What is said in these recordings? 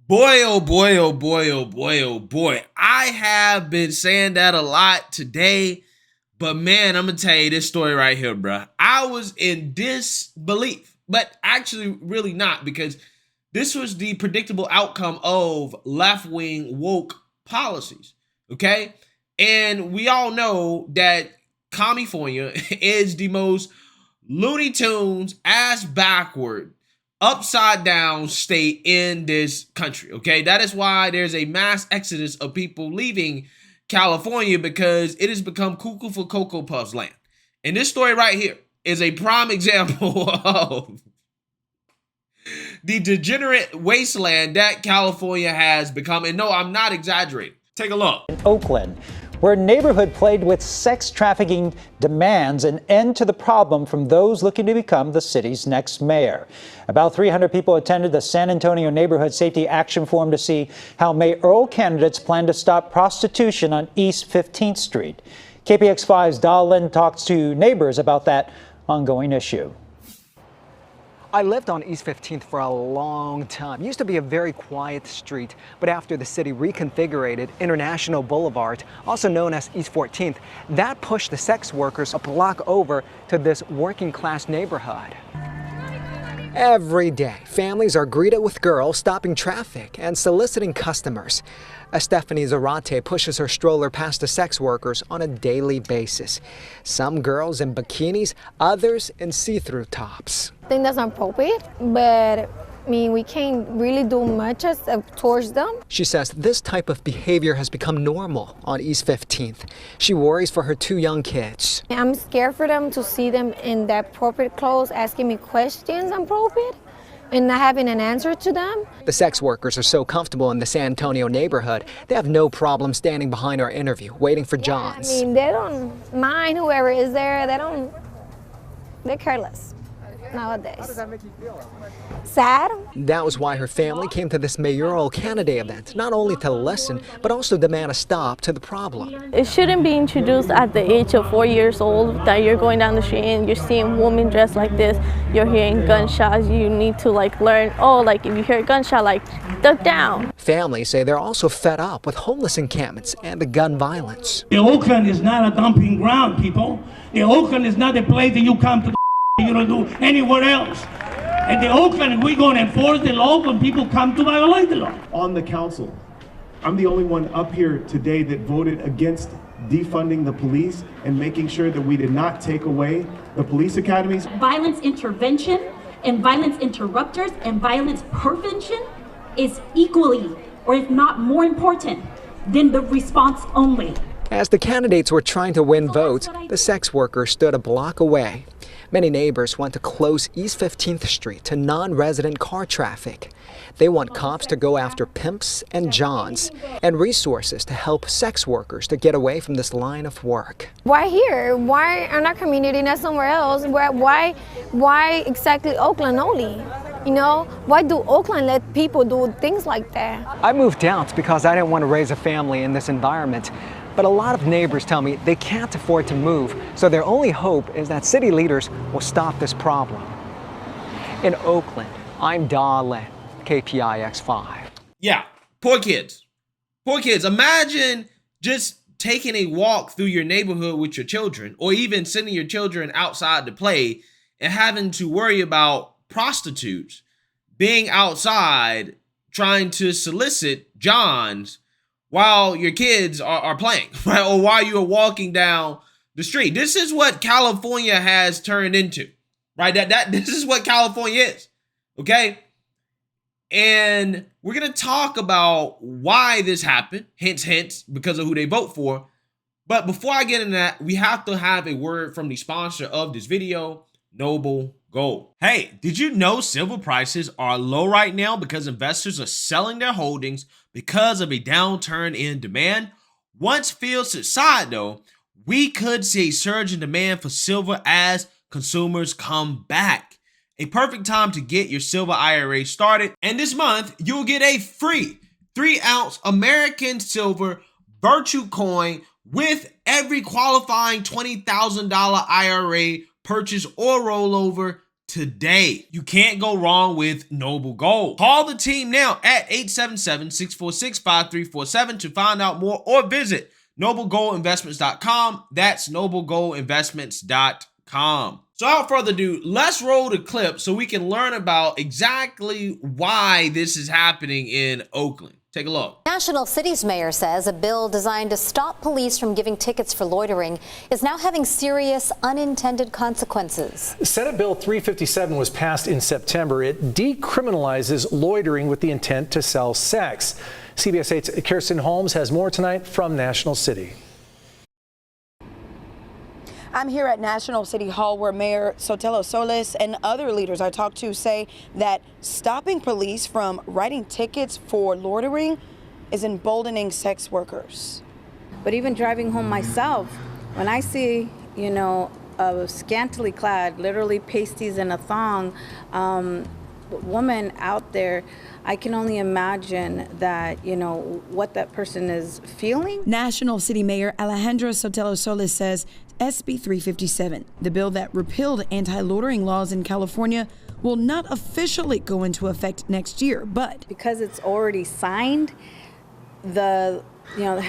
Boy, oh boy, oh boy, oh boy, oh boy. I have been saying that a lot today, but man, I'm gonna tell you this story right here, bruh. I was in disbelief, but actually really not, because this was the predictable outcome of left-wing woke policies, okay? And we all know that California is the most Looney Tunes, ass backward, upside down state in this country, okay? That is why there's a mass exodus of people leaving California, because it has become cuckoo for Cocoa Puffs land. And this story right here is a prime example of the degenerate wasteland that California has become. And no, I'm not exaggerating. Take a look. In Oakland, where a neighborhood plagued with sex trafficking demands an end to the problem from those looking to become the city's next mayor. About 300 people attended the San Antonio Neighborhood Safety Action Forum to see how mayoral candidates plan to stop prostitution on East 15th Street. KPX5's Dahlin talks to neighbors about that ongoing issue. I lived on East 15th for a long time. It used to be a very quiet street, but after the city reconfigured International Boulevard, also known as East 14th, that pushed the sex workers a block over to this working class neighborhood. Every day, families are greeted with girls stopping traffic and soliciting customers. Stephanie Zarate pushes her stroller past the sex workers on a daily basis. Some girls in bikinis, others in see-through tops. I think that's not appropriate, but I mean, we can't really do much towards them. She says this type of behavior has become normal on East 15th. She worries for her two young kids. I'm scared for them to see them in that appropriate clothes, asking me questions appropriate, and not having an answer to them. The sex workers are so comfortable in the San Antonio neighborhood, they have no problem standing behind our interview, waiting for Johns. I mean, they don't mind whoever is there. They're careless nowadays. How does that make you feel? Sad. That was why her family came to this mayoral candidate event, not only to listen, but also demand a stop to the problem. It shouldn't be introduced at the age of 4 years old, that you're going down the street and you're seeing women dressed like this, you're hearing gunshots. You need to learn, if you hear a gunshot, duck down. Families say they're also fed up with homeless encampments and the gun violence. The Oakland is not a dumping ground, people. The Oakland is not a place that you come to you don't do anywhere else. And the Oakland, we're going to enforce the law when people come to violate the law. On the council, I'm the only one up here today that voted against defunding the police and making sure that we did not take away the police academies. Violence intervention and violence interrupters and violence prevention is equally, or if not more important, than the response only. As the candidates were trying to win votes, the sex workers stood a block away. Many neighbors want to close East 15th Street to non-resident car traffic. They want cops to go after pimps and johns and resources to help sex workers to get away from this line of work. Why here? Why in our community, not somewhere else? Why exactly Oakland only? You know, why do Oakland let people do things like that? I moved out because I didn't want to raise a family in this environment. But a lot of neighbors tell me they can't afford to move, so their only hope is that city leaders will stop this problem. In Oakland, I'm Dahlin, KPIX5. Yeah, poor kids. Poor kids. Imagine just taking a walk through your neighborhood with your children, or even sending your children outside to play and having to worry about prostitutes being outside trying to solicit johns while your kids are playing, right? Or while you're walking down the street. This is what California has turned into, right? This is what California is, okay? And we're going to talk about why this happened, hence, because of who they vote for. But before I get into that, we have to have a word from the sponsor of this video, Noble Gold. Hey, did you know silver prices are low right now because investors are selling their holdings because of a downturn in demand? Once fears subside, though, we could see a surge in demand for silver as consumers come back. A perfect time to get your silver IRA started. And this month, you'll get a free 3-ounce American silver virtual coin with every qualifying $20,000 IRA purchase or rollover today. You can't go wrong with Noble Gold. Call the team now at 877-646-5347 to find out more, or visit noblegoldinvestments.com. That's noblegoldinvestments.com. So without further ado, let's roll the clip so we can learn about exactly why this is happening in Oakland. Take a look. National City's mayor says a bill designed to stop police from giving tickets for loitering is now having serious unintended consequences. Senate Bill 357 was passed in September. It decriminalizes loitering with the intent to sell sex. CBS 8's Kirsten Holmes has more tonight from National City. I'm here at National City Hall, where Mayor Sotelo Solis and other leaders I talked to say that stopping police from writing tickets for loitering is emboldening sex workers. But even driving home myself, when I see, a scantily clad, literally pasties and a thong, woman out there, I can only imagine that, what that person is feeling. National City Mayor Alejandro Sotelo Solis says SB 357, the bill that repealed anti-loitering laws in California, will not officially go into effect next year, but because it's already signed, the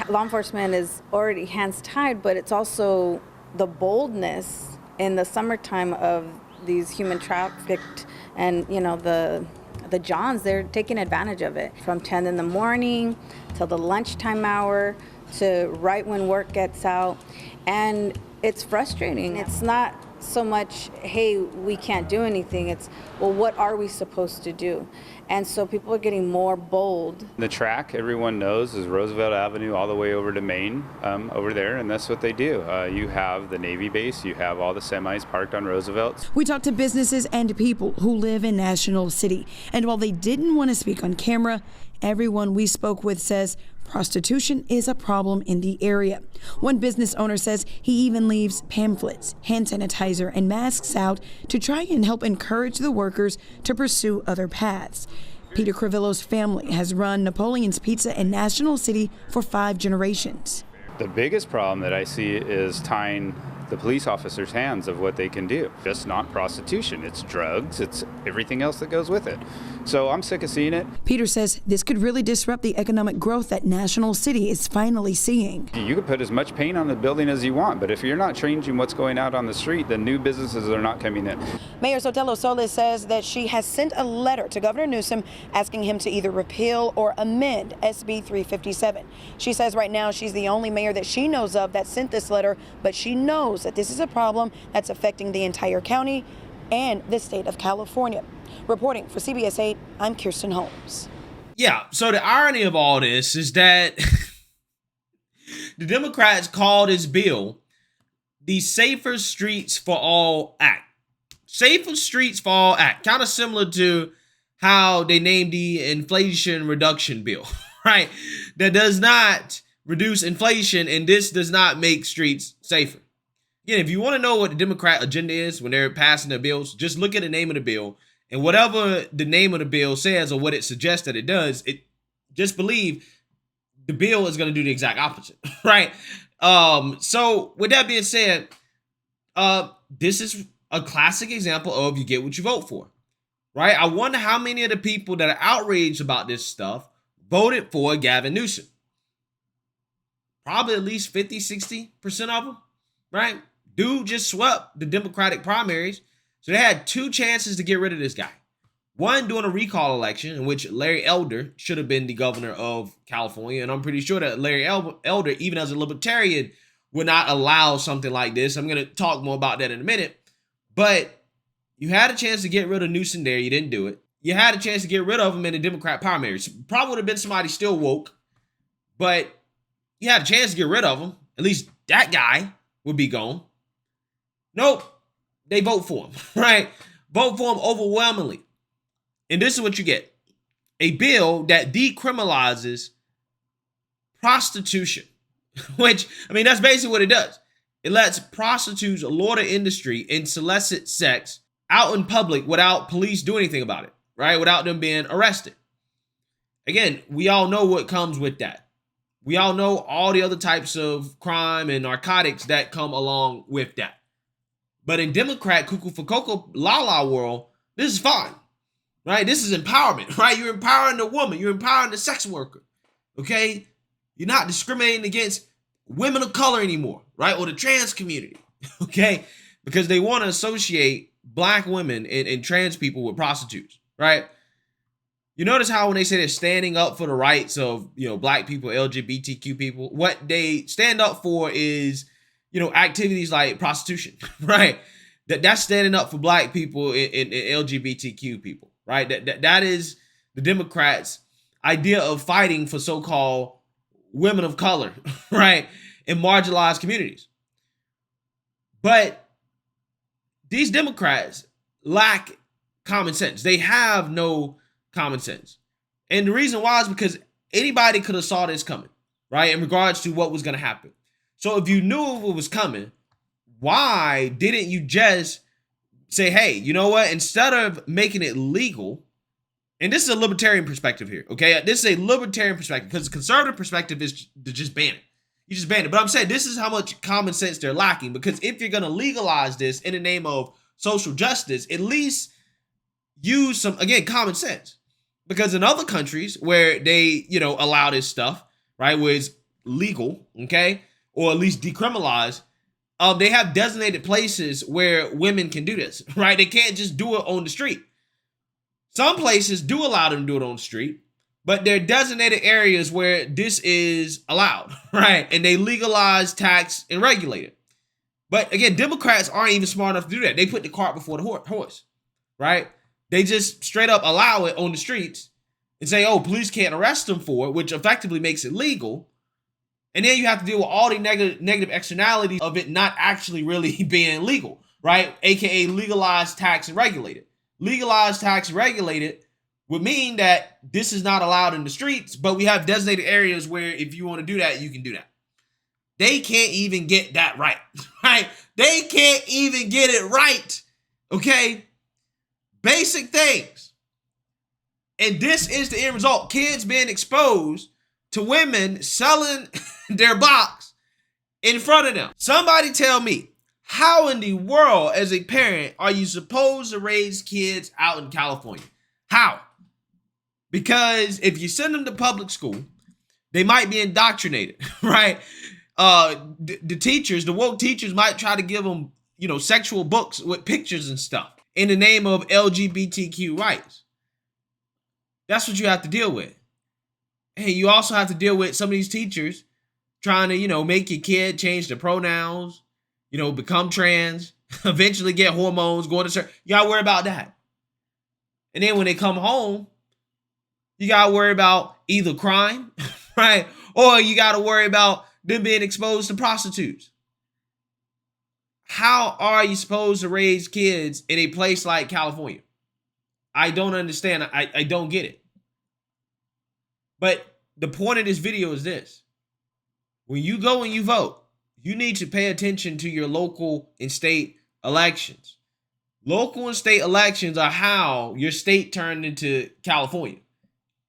law enforcement is already hands tied, but it's also the boldness in the summertime of these human trafficked and the Johns, they're taking advantage of it from 10 in the morning till the lunchtime hour to right when work gets out. And it's frustrating. It's not so much, hey, we can't do anything. It's, well, what are we supposed to do? And so people are getting more bold. The track, everyone knows, is Roosevelt Avenue all the way over to Maine, over there, and that's what they do. You have the Navy base, you have all the semis parked on Roosevelt. We talked to businesses and people who live in National City. And while they didn't want to speak on camera, everyone we spoke with says prostitution is a problem in the area. One business owner says he even leaves pamphlets, hand sanitizer, and masks out to try and help encourage the workers to pursue other paths. Peter Crivillo's family has run Napoleon's Pizza in National City for 5 generations. The biggest problem that I see is tying the police officers' hands of what they can do. Just not prostitution, it's drugs, it's everything else that goes with it. So I'm sick of seeing it. Peter says this could really disrupt the economic growth that National City is finally seeing. You can put as much paint on the building as you want, but if you're not changing what's going out on the street, then new businesses are not coming in. Mayor Sotelo Solis says that she has sent a letter to Governor Newsom asking him to either repeal or amend SB 357. She says right now she's the only mayor that she knows of that sent this letter, but she knows that this is a problem that's affecting the entire county and the state of California. Reporting for CBS 8, I'm Kirsten Holmes. Yeah, so the irony of all this is that the Democrats call this bill the Safer Streets for All Act. Safer Streets for All Act, kind of similar to how they named the Inflation Reduction Bill, right? That does not reduce inflation, and this does not make streets safer. Again, if you want to know what the Democrat agenda is when they're passing their bills, just look at the name of the bill, and whatever the name of the bill says or what it suggests that it does, it just believe the bill is going to do the exact opposite, right? So with that being said, this is a classic example of you get what you vote for, right? I wonder how many of the people that are outraged about this stuff voted for Gavin Newsom. Probably at least 50-60% of them, right? Dude just swept the Democratic primaries. So they had 2 chances to get rid of this guy. One during a recall election in which Larry Elder should have been the governor of California. And I'm pretty sure that Larry Elder, even as a libertarian, would not allow something like this. I'm going to talk more about that in a minute. But you had a chance to get rid of Newsom there. You didn't do it. You had a chance to get rid of him in the Democrat primaries. Probably would have been somebody still woke. But you had a chance to get rid of him. At least that guy would be gone. Nope. They vote for him, right? Vote for him overwhelmingly. And this is what you get. A bill that decriminalizes prostitution, which, I mean, that's basically what it does. It lets prostitutes loiter industry and solicit sex out in public without police doing anything about it, right? Without them being arrested. Again, we all know what comes with that. We all know all the other types of crime and narcotics that come along with that. But in Democrat cuckoo for cocoa la la world, this is fine, right? This is empowerment, right? You're empowering the woman. You're empowering the sex worker, okay? You're not discriminating against women of color anymore, right? Or the trans community, okay? Because they want to associate black women and trans people with prostitutes, right? You notice how when they say they're standing up for the rights of, black people, LGBTQ people, what they stand up for is, activities like prostitution, right? That's standing up for black people and LGBTQ people, right? That is the Democrats' idea of fighting for so-called women of color, right? In marginalized communities. But these Democrats lack common sense. They have no common sense. And the reason why is because anybody could have saw this coming, right? In regards to what was going to happen. So if you knew it was coming, why didn't you just say, hey, you know what? Instead of making it legal, and this is a libertarian perspective here, okay? This is a libertarian perspective because the conservative perspective is to just ban it. You just ban it. But I'm saying this is how much common sense they're lacking, because if you're going to legalize this in the name of social justice, at least use some, again, common sense. Because in other countries where they, allow this stuff, right, where it's legal, okay, or at least decriminalized, they have designated places where women can do this, right? They can't just do it on the street. Some places do allow them to do it on the street, but they're designated areas where this is allowed, right? And they legalize, tax, and regulate it. But again, Democrats aren't even smart enough to do that. They put the cart before the horse, right? They just straight up allow it on the streets and say, oh, police can't arrest them for it, which effectively makes it legal. And then you have to deal with all the negative externalities of it not actually really being legal, right? AKA legalized, tax, and regulated. Legalized, tax, and regulated would mean that this is not allowed in the streets, but we have designated areas where if you want to do that, you can do that. They can't even get that right, right? They can't even get it right, okay? Basic things. And this is the end result. Kids being exposed to women selling their box in front of them. Somebody tell me, how in the world, as a parent, are you supposed to raise kids out in California? How? Because if you send them to public school, they might be indoctrinated, right? The teachers, the woke teachers might try to give them, sexual books with pictures and stuff in the name of LGBTQ rights. That's what you have to deal with. Hey, you also have to deal with some of these teachers trying to, make your kid change their pronouns, become trans, eventually get hormones, go to church. You gotta worry about that. And then when they come home, you gotta worry about either crime, right? Or you gotta worry about them being exposed to prostitutes. How are you supposed to raise kids in a place like California? I don't understand. I don't get it. But the point of this video is this. When you go and you vote, you need to pay attention to your local and state elections. Local and state elections are how your state turned into California.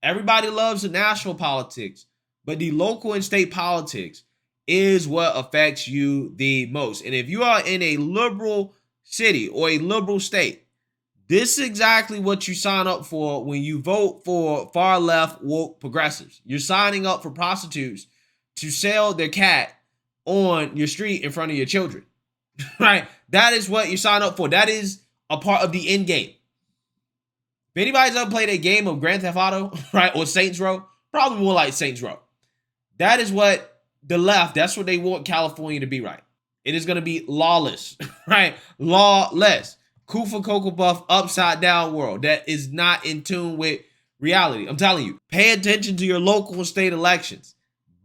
Everybody loves the national politics, but the local and state politics is what affects you the most. And if you are in a liberal city or a liberal state, this is exactly what you sign up for when you vote for far left woke progressives. You're signing up for prostitutes to sell their cat on your street in front of your children, right? That is what you sign up for. That is a part of the end game. If anybody's ever played a game of Grand Theft Auto, right, or Saints Row, probably more like Saints Row. That is what the left, that's what they want California to be, right? It is going to be lawless, right? Lawless. Kufa Cocoa Puff upside down world that is not in tune with reality. I'm telling you, pay attention to your local and state elections.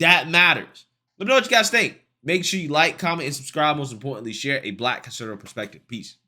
That matters. Let me know what you guys think. Make sure you like, comment, and subscribe. Most importantly, share a Black conservative perspective. Peace.